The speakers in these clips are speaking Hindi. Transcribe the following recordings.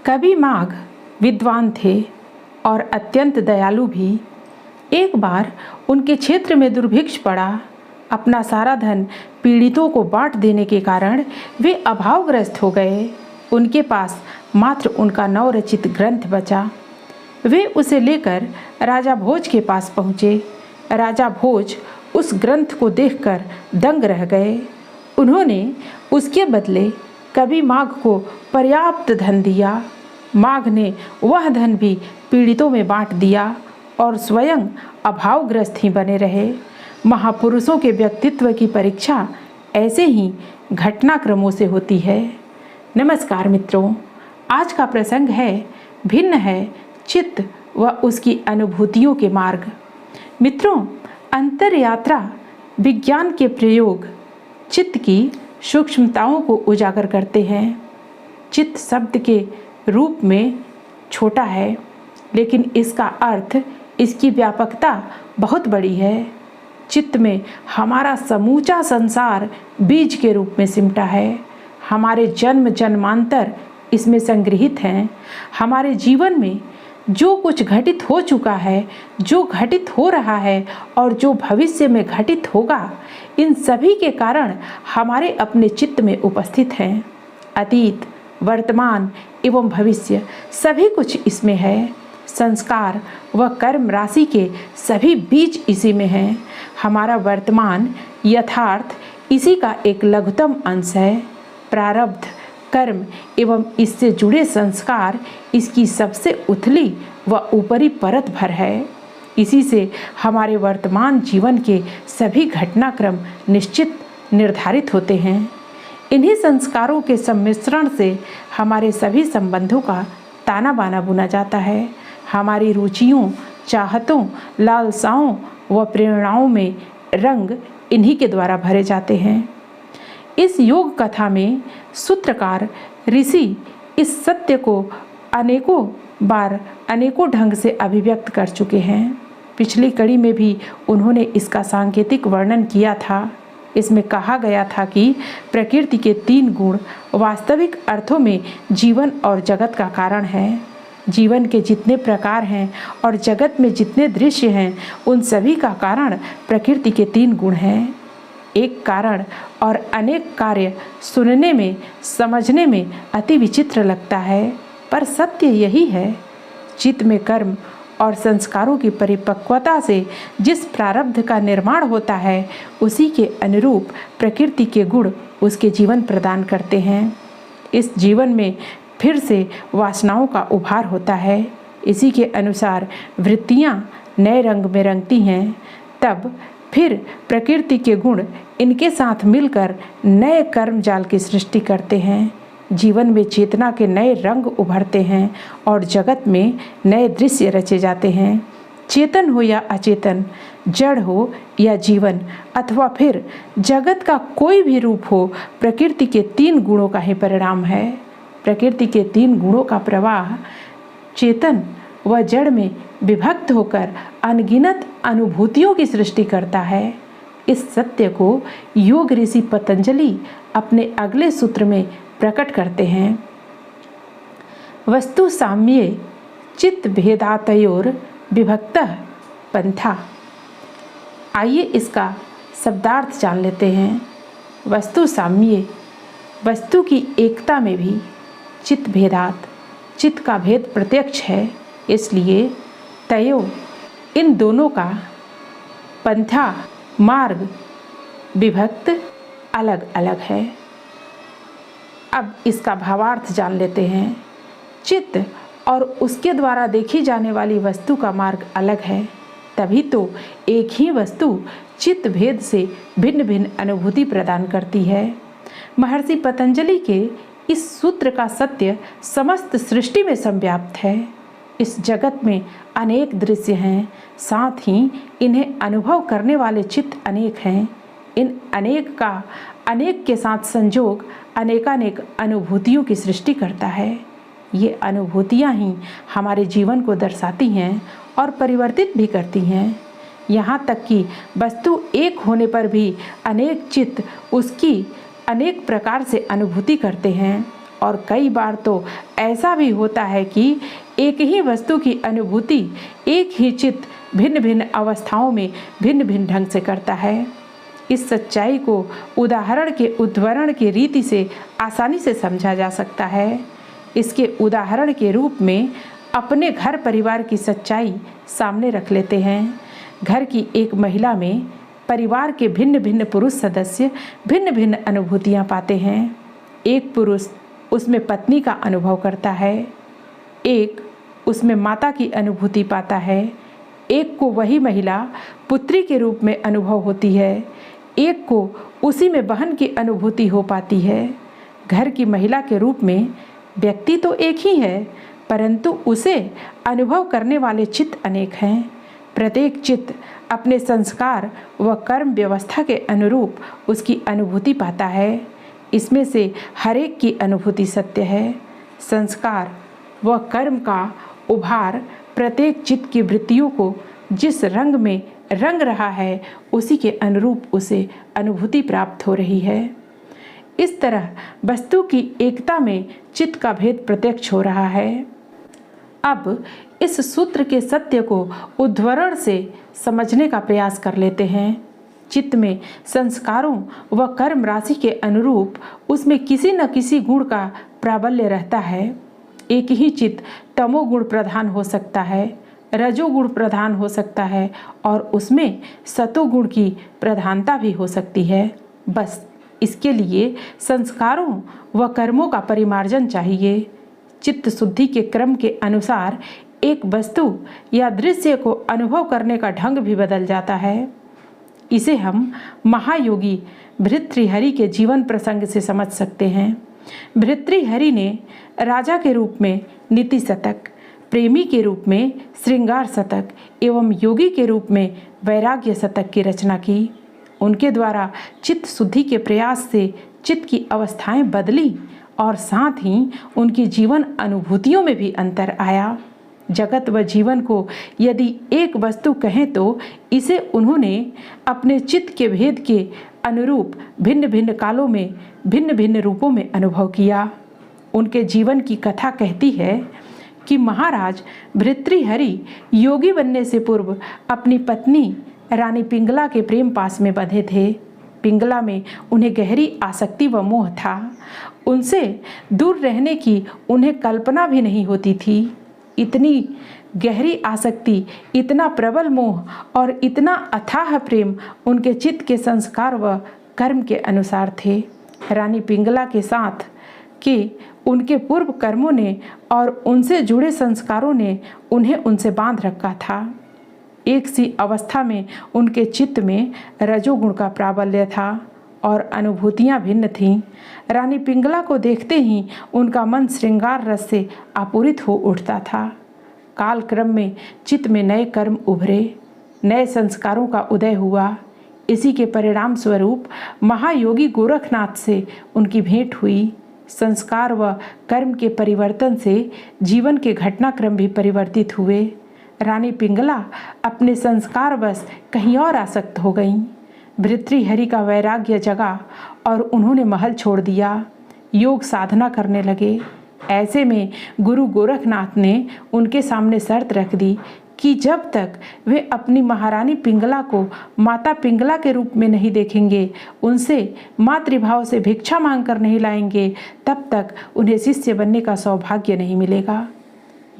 कवि माघ विद्वान थे और अत्यंत दयालु भी। एक बार उनके क्षेत्र में दुर्भिक्ष पड़ा। अपना सारा धन पीड़ितों को बांट देने के कारण वे अभावग्रस्त हो गए। उनके पास मात्र उनका नवरचित ग्रंथ बचा। वे उसे लेकर राजा भोज के पास पहुँचे। राजा भोज उस ग्रंथ को देखकर दंग रह गए। उन्होंने उसके बदले कवि माघ को पर्याप्त धन दिया। माघ ने वह धन भी पीड़ितों में बांट दिया और स्वयं अभावग्रस्त ही बने रहे। महापुरुषों के व्यक्तित्व की परीक्षा ऐसे ही घटनाक्रमों से होती है। नमस्कार मित्रों, आज का प्रसंग है भिन्न है चित्त व उसकी अनुभूतियों के मार्ग। मित्रों, अंतर यात्रा विज्ञान के प्रयोग चित्त की सूक्ष्मताओं को उजागर करते हैं। चित्त शब्द के रूप में छोटा है, लेकिन इसका अर्थ, इसकी व्यापकता बहुत बड़ी है। चित्त में हमारा समूचा संसार बीज के रूप में सिमटा है। हमारे जन्म जन्मांतर इसमें संग्रहित हैं। हमारे जीवन में जो कुछ घटित हो चुका है, जो घटित हो रहा है और जो भविष्य में घटित होगा, इन सभी के कारण हमारे अपने चित्त में उपस्थित हैं। अतीत, वर्तमान एवं भविष्य सभी कुछ इसमें है। संस्कार व कर्म राशि के सभी बीज इसी में हैं। हमारा वर्तमान यथार्थ इसी का एक लघुतम अंश है। प्रारब्ध, कर्म एवं इससे जुड़े संस्कार इसकी सबसे उथली व ऊपरी परत भर है। इसी से हमारे वर्तमान जीवन के सभी घटनाक्रम निश्चित निर्धारित होते हैं। इन्हीं संस्कारों के सम्मिश्रण से हमारे सभी संबंधों का ताना बाना बुना जाता है। हमारी रुचियों, चाहतों, लालसाओं व प्रेरणाओं में रंग इन्हीं के द्वारा भरे जाते हैं। इस योग कथा में सूत्रकार ऋषि इस सत्य को अनेकों बार अनेकों ढंग से अभिव्यक्त कर चुके हैं। पिछली कड़ी में भी उन्होंने इसका सांकेतिक वर्णन किया था। इसमें कहा गया था कि प्रकृति के 3 गुण वास्तविक अर्थों में जीवन और जगत का कारण है। जीवन के जितने प्रकार हैं और जगत में जितने दृश्य हैं, उन सभी का कारण प्रकृति के 3 गुण हैं। एक कारण और अनेक कार्य सुनने में, समझने में अति विचित्र लगता है, पर सत्य यही है। चित्त में कर्म और संस्कारों की परिपक्वता से जिस प्रारब्ध का निर्माण होता है, उसी के अनुरूप प्रकृति के गुण उसके जीवन प्रदान करते हैं। इस जीवन में फिर से वासनाओं का उभार होता है। इसी के अनुसार वृत्तियाँ नए रंग में रंगती हैं। तब फिर प्रकृति के गुण इनके साथ मिलकर नए कर्म जाल की सृष्टि करते हैं। जीवन में चेतना के नए रंग उभरते हैं और जगत में नए दृश्य रचे जाते हैं। चेतन हो या अचेतन, जड़ हो या जीवन, अथवा फिर जगत का कोई भी रूप हो, प्रकृति के 3 गुणों का ही परिणाम है। प्रकृति के 3 गुणों का प्रवाह चेतन व जड़ में विभक्त होकर अनगिनत अनुभूतियों की सृष्टि करता है। इस सत्य को योग ऋषि पतंजलि अपने अगले सूत्र में प्रकट करते हैं। वस्तु साम्ये चित्त भेदातयोर विभक्तः पंथा। आइए इसका शब्दार्थ जान लेते हैं। वस्तु साम्ये, वस्तु की एकता में भी चित्त भेदात, चित्त का भेद प्रत्यक्ष है, इसलिए तयो, इन दोनों का पंथा, मार्ग, विभक्त अलग अलग है। अब इसका भावार्थ जान लेते हैं। चित्त और उसके द्वारा देखी जाने वाली वस्तु का मार्ग अलग है, तभी तो एक ही वस्तु चित्त भेद से भिन्न भिन्न अनुभूति प्रदान करती है। महर्षि पतंजलि के इस सूत्र का सत्य समस्त सृष्टि में संव्याप्त है। इस जगत में अनेक दृश्य हैं, साथ ही इन्हें अनुभव करने वाले चित्त अनेक हैं। इन अनेक का अनेक के साथ संजोग अनेकानेक अनुभूतियों की सृष्टि करता है। ये अनुभूतियाँ ही हमारे जीवन को दर्शाती हैं और परिवर्तित भी करती हैं। यहाँ तक कि वस्तु एक होने पर भी अनेक चित्त उसकी अनेक प्रकार से अनुभूति करते हैं और कई बार तो ऐसा भी होता है कि एक ही वस्तु की अनुभूति एक ही चित्त भिन्न भिन्न अवस्थाओं में भिन्न भिन्न ढंग से करता है। इस सच्चाई को उदाहरण के उद्धरण की रीति से आसानी से समझा जा सकता है। इसके उदाहरण के रूप में अपने घर परिवार की सच्चाई सामने रख लेते हैं। घर की एक महिला में परिवार के भिन्न भिन्न पुरुष सदस्य भिन्न भिन्न अनुभूतियाँ पाते हैं। एक पुरुष उसमें पत्नी का अनुभव करता है, एक उसमें माता की अनुभूति पाता है, एक को वही महिला पुत्री के रूप में अनुभव होती है, एक को उसी में बहन की अनुभूति हो पाती है। घर की महिला के रूप में व्यक्ति तो एक ही है, परंतु उसे अनुभव करने वाले चित्त अनेक हैं। प्रत्येक चित्त अपने संस्कार व कर्म व्यवस्था के अनुरूप उसकी अनुभूति पाता है। इसमें से हर एक की अनुभूति सत्य है। संस्कार व कर्म का उभार प्रत्येक चित्त की वृत्तियों को जिस रंग में रंग रहा है उसी के अनुरूप उसे अनुभूति प्राप्त हो रही है। इस तरह वस्तु की एकता में चित्त का भेद प्रत्यक्ष हो रहा है। अब इस सूत्र के सत्य को उद्धरण से समझने का प्रयास कर लेते हैं। चित्त में संस्कारों व कर्म राशि के अनुरूप उसमें किसी न किसी गुण का प्राबल्य रहता है। एक ही चित्त तमोगुण प्रधान हो सकता है, रजोगुण प्रधान हो सकता है और उसमें सतोगुण की प्रधानता भी हो सकती है। बस इसके लिए संस्कारों व कर्मों का परिमार्जन चाहिए। चित्त शुद्धि के क्रम के अनुसार एक वस्तु या दृश्य को अनुभव करने का ढंग भी बदल जाता है। इसे हम महायोगी भर्तृहरि के जीवन प्रसंग से समझ सकते हैं। भर्तृहरि ने राजा के रूप में नीति शतक, प्रेमी के रूप में श्रृंगार शतक एवं योगी के रूप में वैराग्य शतक की रचना की। उनके द्वारा चित्त शुद्धि के प्रयास से चित्त की अवस्थाएं बदली और साथ ही उनकी जीवन अनुभूतियों में भी अंतर आया। जगत व जीवन को यदि एक वस्तु कहें तो इसे उन्होंने अपने चित्त के भेद के अनुरूप भिन्न भिन्न कालों में भिन्न भिन्न रूपों में अनुभव किया। उनके जीवन की कथा कहती है कि महाराज भर्तृहरि योगी बनने से पूर्व अपनी पत्नी रानी पिंगला के प्रेम पास में बंधे थे। पिंगला में उन्हें गहरी आसक्ति व मोह था। उनसे दूर रहने की उन्हें कल्पना भी नहीं होती थी। इतनी गहरी आसक्ति, इतना प्रबल मोह और इतना अथाह प्रेम उनके चित्त के संस्कार व कर्म के अनुसार थे। रानी पिंगला के साथ के उनके पूर्व कर्मों ने और उनसे जुड़े संस्कारों ने उन्हें उनसे बांध रखा था। एक सी अवस्था में उनके चित्त में रजोगुण का प्राबल्य था और अनुभूतियाँ भिन्न थीं। रानी पिंगला को देखते ही उनका मन श्रृंगार रस से आपूरित हो उठता था। काल क्रम में चित्त में नए कर्म उभरे, नए संस्कारों का उदय हुआ। इसी के परिणाम स्वरूप महायोगी गोरखनाथ से उनकी भेंट हुई। संस्कार व कर्म के परिवर्तन से जीवन के घटनाक्रम भी परिवर्तित हुए। रानी पिंगला अपने संस्कारवश कहीं और आसक्त हो गईं। भर्तृहरि का वैराग्य जगा और उन्होंने महल छोड़ दिया, योग साधना करने लगे। ऐसे में गुरु गोरखनाथ ने उनके सामने शर्त रख दी कि जब तक वे अपनी महारानी पिंगला को माता पिंगला के रूप में नहीं देखेंगे, उनसे मातृभाव से भिक्षा मांग कर नहीं लाएंगे, तब तक उन्हें शिष्य बनने का सौभाग्य नहीं मिलेगा।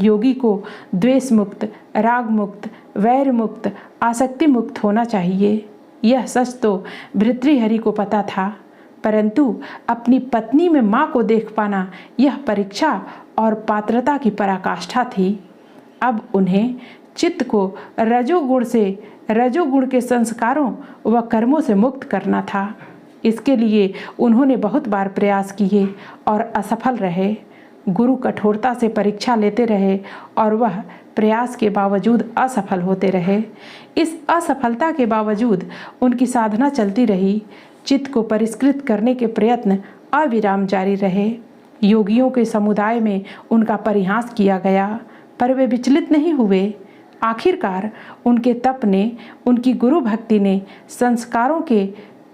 योगी को द्वेष मुक्त, राग मुक्त, वैर मुक्त, आसक्ति मुक्त होना चाहिए। यह सच तो भर्तृहरि को पता था, परंतु अपनी पत्नी में माँ को देख पाना यह परीक्षा और पात्रता की पराकाष्ठा थी। अब उन्हें चित्त को रजोगुण के संस्कारों व कर्मों से मुक्त करना था। इसके लिए उन्होंने बहुत बार प्रयास किए और असफल रहे। गुरु कठोरता से परीक्षा लेते रहे और वह प्रयास के बावजूद असफल होते रहे। इस असफलता के बावजूद उनकी साधना चलती रही। चित्त को परिष्कृत करने के प्रयत्न अविराम जारी रहे। योगियों के समुदाय में उनका परिहास किया गया, पर वे विचलित नहीं हुए। आखिरकार उनके तप ने, उनकी गुरु भक्ति ने संस्कारों के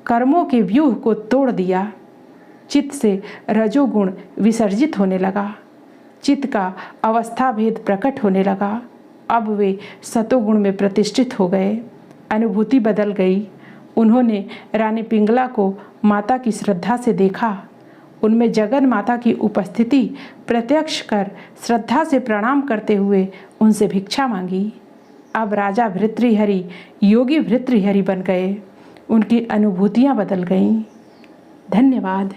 कर्मों के व्यूह को तोड़ दिया। चित्त से रजोगुण विसर्जित होने लगा। चित्त का अवस्था भेद प्रकट होने लगा। अब वे सतोगुण में प्रतिष्ठित हो गए। अनुभूति बदल गई। उन्होंने रानी पिंगला को माता की श्रद्धा से देखा। उनमें जगन माता की उपस्थिति प्रत्यक्ष कर श्रद्धा से प्रणाम करते हुए उनसे भिक्षा मांगी। अब राजा भृतृहरि योगी भृतृहरि बन गए। उनकी अनुभूतियाँ बदल गईं। धन्यवाद।